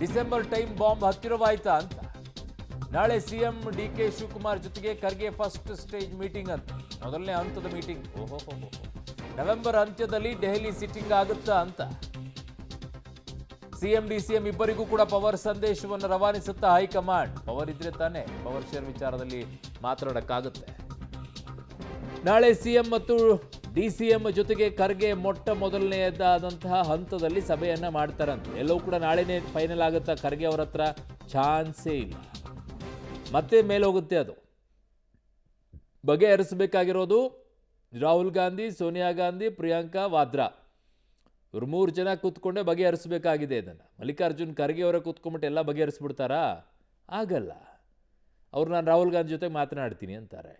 December time bomb ಹತ್ತಿರವಾಯ್ತಾ ಅಂತ. ನಾಳೆ CM DK Shivakumar ಜೊತೆಗೆ ಖರ್ಗೆ ಫಸ್ಟ್ ಸ್ಟೇಜ್ ಮೀಟಿಂಗ್ ಅಂತ, ಮೊದಲನೇ ಹಂತದ ಮೀಟಿಂಗ್. ನವೆಂಬರ್ ಅಂತ್ಯದಲ್ಲಿ ದೆಹಲಿ ಸಿಟ್ಟಿಂಗ್ ಆಗುತ್ತಾ ಅಂತ. ಸಿಎಂ ಡಿಸಿಎಂ ಇಬ್ಬರಿಗೂ ಕೂಡ ಪವರ್ ಸಂದೇಶವನ್ನು ರವಾನಿಸುತ್ತಾ ಹೈಕಮಾಂಡ್. ಪವರ್ ಇದ್ರೆ ತಾನೇ ಪವರ್ ಶೇರ್ ವಿಚಾರದಲ್ಲಿ ಮಾತನಾಡಕ್ಕಾಗುತ್ತೆ. ನಾಳೆ ಸಿಎಂ ಮತ್ತು ಡಿಸಿಎಂ ಜೊತೆಗೆ ಖರ್ಗೆ ಮೊಟ್ಟ ಮೊದಲನೆಯದಾದಂತಹ ಹಂತದಲ್ಲಿ ಸಭೆಯನ್ನ ಮಾಡ್ತಾರಂತೆ. ಎಲ್ಲವೂ ಕೂಡ ನಾಳೆನೇ ಫೈನಲ್ ಆಗುತ್ತಾ? ಖರ್ಗೆ ಅವರ ಹತ್ರ ಚಾನ್ಸೇ ಇಲ್ಲ, ಮತ್ತೆ ಮೇಲೋಗುತ್ತೆ ಅದು. ಬಗೆಹರಿಸಬೇಕಾಗಿರೋದು ರಾಹುಲ್ ಗಾಂಧಿ, ಸೋನಿಯಾ ಗಾಂಧಿ, ಪ್ರಿಯಾಂಕಾ ವಾದ್ರಾ, ಇವ್ರು 3 ಜನ ಕೂತ್ಕೊಂಡೆ ಬಗೆಹರಿಸಬೇಕಾಗಿದೆ ಇದನ್ನು. ಮಲ್ಲಿಕಾರ್ಜುನ್ ಖರ್ಗೆ ಅವರ ಕೂತ್ಕೊಂಡ್ಬಿಟ್ಟು ಎಲ್ಲ ಬಗೆಹರಿಸ್ಬಿಡ್ತಾರಾ? ಆಗಲ್ಲ. ಅವ್ರು ನಾನು ರಾಹುಲ್ ಗಾಂಧಿ ಜೊತೆ ಮಾತನಾಡ್ತೀನಿ ಅಂತಾರೆ.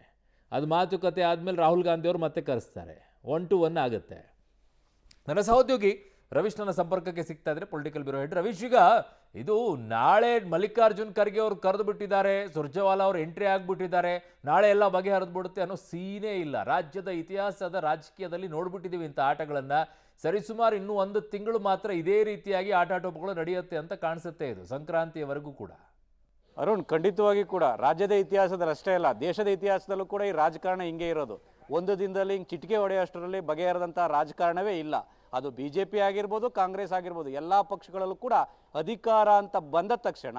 ಅದು ಮಾತುಕತೆ ಆದಮೇಲೆ ರಾಹುಲ್ ಗಾಂಧಿ ಅವರು ಮತ್ತೆ ಕರೆಸ್ತಾರೆ. 1 to 1 ಆಗುತ್ತೆ. ನನ್ನ ಸಹೋದ್ಯೋಗಿ ರವೀಶ್ ನನ್ನ ಸಂಪರ್ಕಕ್ಕೆ ಸಿಗ್ತಾ ಇದ್ರೆ, ಪೊಲಿಟಿಕಲ್ ಬ್ಯೂರೋ ಹೆಡ್. ರವೀಶ್, ಈಗ ಇದು ನಾಳೆ ಮಲ್ಲಿಕಾರ್ಜುನ್ ಖರ್ಗೆ ಅವರು ಕರೆದು ಬಿಟ್ಟಿದ್ದಾರೆ, ಸುರ್ಜೇವಾಲಾ ಅವರು ಎಂಟ್ರಿ ಆಗಿಬಿಟ್ಟಿದ್ದಾರೆ, ನಾಳೆ ಎಲ್ಲ ಬಗೆಹರಿದ್ಬಿಡುತ್ತೆ ಅನ್ನೋ ಸೀನೇ ಇಲ್ಲ. ರಾಜ್ಯದ ಇತಿಹಾಸದ ರಾಜಕೀಯದಲ್ಲಿ ನೋಡ್ಬಿಟ್ಟಿದ್ದೀವಿ ಇಂಥ ಆಟಗಳನ್ನು. ಸರಿಸುಮಾರು ಇನ್ನೂ 1 ತಿಂಗಳು ಮಾತ್ರ ಇದೇ ರೀತಿಯಾಗಿ ಆಟಾಟೋಪಗಳು ನಡೆಯುತ್ತೆ ಅಂತ ಕಾಣಿಸುತ್ತೆ, ಇದು ಸಂಕ್ರಾಂತಿಯವರೆಗೂ ಕೂಡ. ಅರುಣ್, ಖಂಡಿತವಾಗಿ ಕೂಡ ರಾಜ್ಯದ ಇತಿಹಾಸದಲ್ಲಿ ಅಷ್ಟೇ ಅಲ್ಲ, ದೇಶದ ಇತಿಹಾಸದಲ್ಲೂ ಕೂಡ ಈ ರಾಜಕಾರಣ ಹಿಂಗೆ ಇರೋದು. ಒಂದು ದಿನದಲ್ಲಿ ಹಿಂಗೆ ಚಿಟಿಕೆ ಹೊಡೆಯೋಷ್ಟರಲ್ಲಿ ಬಗೆಹರಿದಂಥ ರಾಜಕಾರಣವೇ ಇಲ್ಲ. ಅದು BJP ಆಗಿರ್ಬೋದು, ಕಾಂಗ್ರೆಸ್ ಆಗಿರ್ಬೋದು, ಎಲ್ಲ ಪಕ್ಷಗಳಲ್ಲೂ ಕೂಡ ಅಧಿಕಾರ ಅಂತ ಬಂದ ತಕ್ಷಣ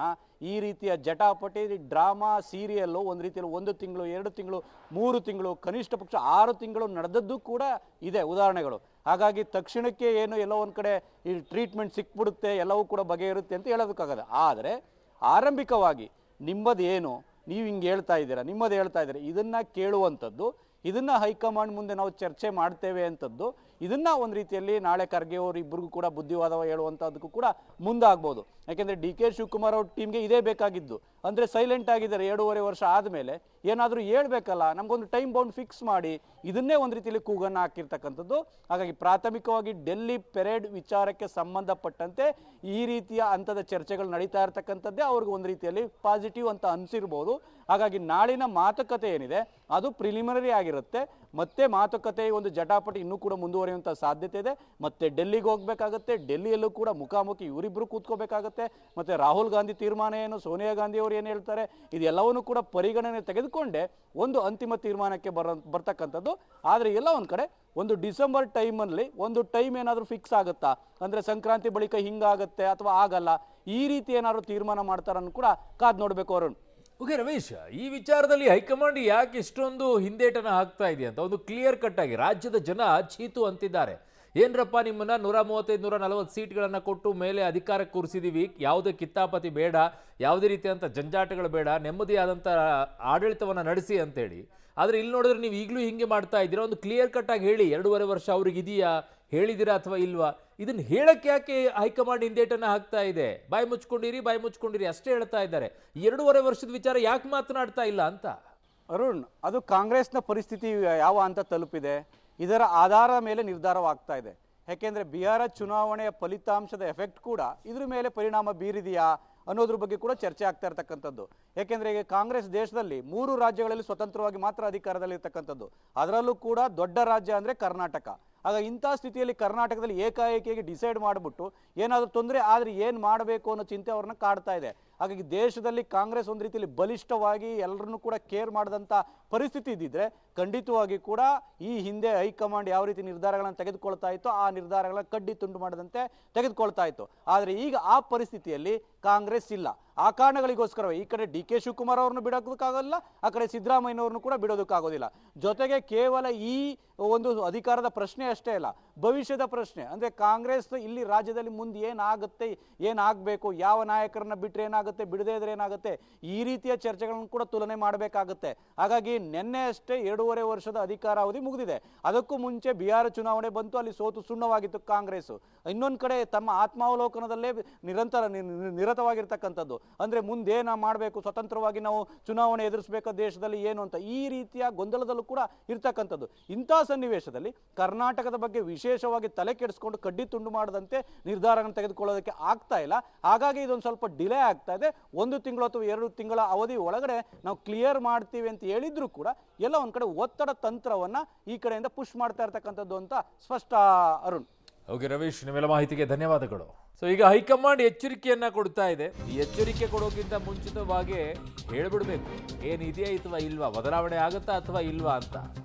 ಈ ರೀತಿಯ ಜಟಾಪಟಿ, ಡ್ರಾಮಾ, ಸೀರಿಯಲ್ಲು ಒಂದು ರೀತಿಯಲ್ಲಿ 1 ತಿಂಗಳು, 2 ತಿಂಗಳು, 3 ತಿಂಗಳು, ಕನಿಷ್ಠ ಪಕ್ಷ 6 ತಿಂಗಳು ನಡೆದದ್ದು ಕೂಡ ಇದೆ ಉದಾಹರಣೆಗಳು. ಹಾಗಾಗಿ ತಕ್ಷಣಕ್ಕೆ ಏನು ಎಲ್ಲೋ ಒಂದು ಕಡೆ ಈ ಟ್ರೀಟ್ಮೆಂಟ್ ಸಿಕ್ಬಿಡುತ್ತೆ, ಎಲ್ಲವೂ ಕೂಡ ಬಗೆಯಿರುತ್ತೆ ಅಂತ ಹೇಳೋದಕ್ಕಾಗಲ್ಲ. ಆದರೆ ಆರಂಭಿಕವಾಗಿ ನಿಮ್ಮದು ಏನು, ನೀವು ಹಿಂಗೆ ಹೇಳ್ತಾ ಇದ್ದೀರಾ, ನಿಮ್ಮದು ಹೇಳ್ತಾ ಇದ್ದೀರಾ, ಇದನ್ನು ಕೇಳುವಂಥದ್ದು, ಇದನ್ನು ಹೈಕಮಾಂಡ್ ಮುಂದೆ ನಾವು ಚರ್ಚೆ ಮಾಡ್ತೇವೆ ಅಂತದ್ದು, ಇದನ್ನು ಒಂದು ರೀತಿಯಲ್ಲಿ ನಾಳೆ ಖರ್ಗೆ ಅವರು ಇಬ್ಬರಿಗೂ ಕೂಡ ಬುದ್ಧಿವಾದ ಹೇಳುವಂಥದ್ದಕ್ಕೂ ಕೂಡ ಮುಂದಾಗ್ಬೋದು. ಯಾಕೆಂದರೆ DK ಶಿವಕುಮಾರ್ ಅವ್ರ ಟೀಮ್ಗೆ ಇದೇ ಬೇಕಾಗಿದ್ದು. ಅಂದರೆ ಸೈಲೆಂಟ್ ಆಗಿದ್ದಾರೆ 2.5 ವರ್ಷ ಆದಮೇಲೆ, ಏನಾದರೂ ಹೇಳ್ಬೇಕಲ್ಲ, ನಮಗೊಂದು ಟೈಮ್ ಬೌಂಡ್ ಫಿಕ್ಸ್ ಮಾಡಿ, ಇದನ್ನೇ ಒಂದು ರೀತಿಯಲ್ಲಿ ಕೂಗನ್ನು ಹಾಕಿರ್ತಕ್ಕಂಥದ್ದು. ಹಾಗಾಗಿ ಪ್ರಾಥಮಿಕವಾಗಿ ಡೆಲ್ಲಿ ಪೆರೇಡ್ ವಿಚಾರಕ್ಕೆ ಸಂಬಂಧಪಟ್ಟಂತೆ ಈ ರೀತಿಯ ಹಂತದ ಚರ್ಚೆಗಳು ನಡೀತಾ ಇರ್ತಕ್ಕಂಥದ್ದೇ ಅವ್ರಿಗೆ ಒಂದು ರೀತಿಯಲ್ಲಿ ಪಾಸಿಟಿವ್ ಅಂತ ಅನಿಸಿರ್ಬೋದು. ಹಾಗಾಗಿ ನಾಳಿನ ಮಾತುಕತೆ ಏನಿದೆ ಅದು ಪ್ರಿಲಿಮಿನರಿ ಆಗಿರುತ್ತೆ. ಮತ್ತೆ ಮಾತುಕತೆ ಒಂದು ಜಟಾಪಟಿ ಇನ್ನೂ ಕೂಡ ಮುಂದುವರಿಯುವಂಥ ಸಾಧ್ಯತೆ ಇದೆ. ಮತ್ತೆ ಡೆಲ್ಲಿಗೆ ಹೋಗಬೇಕಾಗತ್ತೆ, ಡೆಲ್ಲಿಯಲ್ಲೂ ಕೂಡ ಮುಖಾಮುಖಿ ಇವರಿಬ್ಬರು ಕೂತ್ಕೋಬೇಕಾಗತ್ತೆ. ಮತ್ತು ರಾಹುಲ್ ಗಾಂಧಿ ತೀರ್ಮಾನ ಏನು, ಸೋನಿಯಾ ಗಾಂಧಿ ಅವರು ಏನು ಹೇಳ್ತಾರೆ, ಇದೆಲ್ಲವನ್ನೂ ಕೂಡ ಪರಿಗಣನೆ ತೆಗೆದುಕೊಂಡೇ ಒಂದು ಅಂತಿಮ ತೀರ್ಮಾನಕ್ಕೆ ಬರ್ತಕ್ಕಂಥದ್ದು. ಆದರೆ ಎಲ್ಲ ಒಂದು ಕಡೆ ಒಂದು ಡಿಸೆಂಬರ್ ಟೈಮಲ್ಲಿ ಒಂದು ಟೈಮ್ ಏನಾದರೂ ಫಿಕ್ಸ್ ಆಗುತ್ತಾ, ಅಂದರೆ ಸಂಕ್ರಾಂತಿ ಬಳಿಕ ಹಿಂಗಾಗತ್ತೆ ಅಥವಾ ಆಗಲ್ಲ, ಈ ರೀತಿ ಏನಾದರೂ ತೀರ್ಮಾನ ಮಾಡ್ತಾರನ್ನು ಕೂಡ ಕಾದು ನೋಡಬೇಕು ಅರುಣ್. ಓಕೆ ರಮೇಶ್, ಈ ವಿಚಾರದಲ್ಲಿ ಹೈಕಮಾಂಡ್ ಯಾಕೆ ಇಷ್ಟೊಂದು ಹಿಂದೇಟನ ಹಾಕ್ತಾ ಇದೆ ಅಂತ ಒಂದು ಕ್ಲಿಯರ್ ಕಟ್ ಆಗಿ ರಾಜ್ಯದ ಜನ ಚೀತು ಅಂತಿದ್ದಾರೆ. ಏನ್ರಪ್ಪ, ನಿಮ್ಮನ್ನ 135, 140 ಸೀಟ್ಗಳನ್ನು ಕೊಟ್ಟು ಮೇಲೆ ಅಧಿಕಾರಕ್ಕೆ ಕೂರಿಸಿದೀವಿ, ಯಾವುದೇ ಕಿತ್ತಾಪತಿ ಬೇಡ, ಯಾವುದೇ ರೀತಿಯಂಥ ಜಂಜಾಟಗಳು ಬೇಡ, ನೆಮ್ಮದಿಯಾದಂಥ ಆಡಳಿತವನ್ನು ನಡೆಸಿ ಅಂತೇಳಿ. ಆದರೆ ಇಲ್ಲಿ ನೋಡಿದ್ರೆ ನೀವು ಈಗಲೂ ಹಿಂಗೆ ಮಾಡ್ತಾ ಇದ್ದೀರಾ. ಒಂದು ಕ್ಲಿಯರ್ ಕಟ್ ಆಗಿ ಹೇಳಿ, 2.5 ವರ್ಷ ಅವ್ರಿಗೆ ಇದೆಯಾ, ಹೇಳಿದಿರಾ ಅಥವಾ ಇಲ್ವಾ? ಇದನ್ನು ಹೇಳಕ್ಕೆ ಯಾಕೆ ಹೈಕಮಾಂಡ್ ಹಿಂದೇಟನ್ನು ಹಾಕ್ತಾ ಇದೆ? ಬಾಯಿ ಮುಚ್ಕೊಂಡಿರಿ ಅಷ್ಟೇ ಹೇಳ್ತಾ ಇದ್ದಾರೆ. 2.5 ವರ್ಷದ ವಿಚಾರ ಯಾಕೆ ಮಾತನಾಡ್ತಾ ಇಲ್ಲ ಅಂತ. ಅರುಣ್, ಅದು ಕಾಂಗ್ರೆಸ್ನ ಪರಿಸ್ಥಿತಿ ಯಾವ ಹಂತ ತಲುಪಿದೆ, ಇದರ ಆಧಾರದ ಮೇಲೆ ನಿರ್ಧಾರವಾಗ್ತಾ ಇದೆ. ಯಾಕೆಂದರೆ ಬಿಹಾರ ಚುನಾವಣೆಯ ಫಲಿತಾಂಶದ ಎಫೆಕ್ಟ್ ಕೂಡ ಇದ್ರ ಮೇಲೆ ಪರಿಣಾಮ ಬೀರಿದೆಯಾ ಅನ್ನೋದ್ರ ಬಗ್ಗೆ ಕೂಡ ಚರ್ಚೆ ಆಗ್ತಾ ಇರ್ತಕ್ಕಂಥದ್ದು. ಯಾಕೆಂದರೆ ಈಗ ಕಾಂಗ್ರೆಸ್ ದೇಶದಲ್ಲಿ 3 ರಾಜ್ಯಗಳಲ್ಲಿ ಸ್ವತಂತ್ರವಾಗಿ ಮಾತ್ರ ಅಧಿಕಾರದಲ್ಲಿರ್ತಕ್ಕಂಥದ್ದು, ಅದರಲ್ಲೂ ಕೂಡ ದೊಡ್ಡ ರಾಜ್ಯ ಅಂದರೆ ಕರ್ನಾಟಕ. ಆಗ ಇಂಥ ಸ್ಥಿತಿಯಲ್ಲಿ ಕರ್ನಾಟಕದಲ್ಲಿ ಏಕಾಏಕಿಯಾಗಿ ಡಿಸೈಡ್ ಮಾಡಿಬಿಟ್ಟು ಏನಾದರೂ ತೊಂದರೆ ಆದರೆ ಏನು ಮಾಡಬೇಕು ಅನ್ನೋ ಚಿಂತೆ ಅವ್ರನ್ನ ಕಾಡ್ತಾ ಇದೆ. ಹಾಗಾಗಿ ದೇಶದಲ್ಲಿ ಕಾಂಗ್ರೆಸ್ ಒಂದು ರೀತಿಯಲ್ಲಿ ಬಲಿಷ್ಠವಾಗಿ ಎಲ್ಲರನ್ನೂ ಕೂಡ ಕೇರ್ ಮಾಡಿದಂಥ ಪರಿಸ್ಥಿತಿ ಇದ್ದಿದ್ರೆ ಖಂಡಿತವಾಗಿ ಕೂಡ ಈ ಹಿಂದೆ ಹೈಕಮಾಂಡ್ ಯಾವ ರೀತಿ ನಿರ್ಧಾರಗಳನ್ನು ತೆಗೆದುಕೊಳ್ತಾ ಇತ್ತು ಆ ನಿರ್ಧಾರಗಳನ್ನು ಕಡ್ಡಿ ತುಂಡು ಮಾಡದಂತೆ ತೆಗೆದುಕೊಳ್ತಾ ಇತ್ತು. ಆದರೆ ಈಗ ಆ ಪರಿಸ್ಥಿತಿಯಲ್ಲಿ ಕಾಂಗ್ರೆಸ್ ಇಲ್ಲ. ಆ ಕಾರಣಗಳಿಗೋಸ್ಕರ ಈ ಕಡೆ DK ಶಿವಕುಮಾರ್ ಅವ್ರನ್ನು ಬಿಡೋದಕ್ಕಾಗಲ್ಲ, ಆ ಕಡೆ ಸಿದ್ದರಾಮಯ್ಯನವ್ರನ್ನು ಕೂಡ ಬಿಡೋದಕ್ಕಾಗೋದಿಲ್ಲ. ಜೊತೆಗೆ ಕೇವಲ ಈ ಒಂದು ಅಧಿಕಾರದ ಪ್ರಶ್ನೆ ಅಷ್ಟೇ ಅಲ್ಲ, ಭವಿಷ್ಯದ ಪ್ರಶ್ನೆ. ಅಂದರೆ ಕಾಂಗ್ರೆಸ್ ಇಲ್ಲಿ ರಾಜ್ಯದಲ್ಲಿ ಮುಂದೆ ಏನಾಗುತ್ತೆ, ಏನಾಗಬೇಕು, ಯಾವ ನಾಯಕರನ್ನ ಬಿಟ್ಟರೆ ಏನಾಗುತ್ತೆ, ಬಿಡದೇ ಇದ್ರೆ ಏನಾಗುತ್ತೆ, ಈ ರೀತಿಯ ಚರ್ಚೆಗಳನ್ನು ಕೂಡ ತುಲನೆ ಮಾಡಬೇಕಾಗುತ್ತೆ. ಹಾಗಾಗಿ ನಿನ್ನೆ ಅಷ್ಟೇ 2.5 ವರ್ಷದ ಅಧಿಕಾರಾವಧಿ ಮುಗಿದಿದೆ. ಅದಕ್ಕೂ ಮುಂಚೆ ಬಿಹಾರ ಚುನಾವಣೆ ಬಂತು, ಅಲ್ಲಿ ಸೋತು ಸುಣ್ಣವಾಗಿತ್ತು ಕಾಂಗ್ರೆಸ್. ಇನ್ನೊಂದು ಕಡೆ ತಮ್ಮ ಆತ್ಮಾವಲೋಕನದಲ್ಲೇ ನಿರತವಾಗಿರ್ತಕ್ಕಂಥದ್ದು. ಅಂದರೆ ಮುಂದೇನ ಮಾಡಬೇಕು, ಸ್ವತಂತ್ರವಾಗಿ ನಾವು ಚುನಾವಣೆ ಎದುರಿಸಬೇಕು ದೇಶದಲ್ಲಿ ಏನು ಅಂತ, ಈ ರೀತಿಯ ಗೊಂದಲದಲ್ಲೂ ಕೂಡ ಇರ್ತಕ್ಕಂಥದ್ದು. ಇಂಥ ಸನ್ನಿವೇಶದಲ್ಲಿ ಕರ್ನಾಟಕದ ಬಗ್ಗೆ ವಿಶೇಷವಾಗಿ ತಲೆ ಕೆಡಿಸ್ಕೊಂಡು ಕಡ್ಡಿ ತುಂಡು ಮಾಡದಂತೆ ನಿರ್ಧಾರಗಳನ್ನು ತೆಗೆದುಕೊಳ್ಳೋದಕ್ಕೆ ಆಗ್ತಾ ಇಲ್ಲ. ಹಾಗಾಗಿ ಇದೊಂದು ಸ್ವಲ್ಪ ಡಿಲೇ ಆಗ್ತಾ ಇದೆ. 1 ತಿಂಗಳು ಅಥವಾ 2 ತಿಂಗಳ ಅವಧಿ ಒಳಗಡೆ ನಾವು ಕ್ಲಿಯರ್ ಮಾಡ್ತೀವಿ ಅಂತ ಹೇಳಿದ್ರು ಕೂಡ ಎಲ್ಲ ಒಂದು ಕಡೆ ಒತ್ತಡ ತಂತ್ರವನ್ನ ಈ ಕಡೆಯಿಂದ ಪುಷ್ ಮಾಡ್ತಾ ಇರ್ತಕ್ಕಂಥದ್ದು ಅಂತ ಸ್ಪಷ್ಟ. ಅರುಣ್. ಓಕೆ ರವೀಶ್, ನಿಮ್ಮೆಲ್ಲ ಮಾಹಿತಿಗೆ ಧನ್ಯವಾದಗಳು. ಸೊ ಈಗ ಹೈಕಮಾಂಡ್ ಎಚ್ಚರಿಕೆಯನ್ನ ಕೊಡ್ತಾ ಇದೆ. ಈ ಎಚ್ಚರಿಕೆ ಕೊಡೋಕ್ಕಿಂತ ಮುಂಚಿತವಾಗಿ ಹೇಳ್ಬಿಡ್ಬೇಕು ಏನಿದೆಯಾ ಅಥವಾ ಇಲ್ವಾ, ಬದಲಾವಣೆ ಆಗುತ್ತಾ ಅಥವಾ ಇಲ್ವಾ ಅಂತ.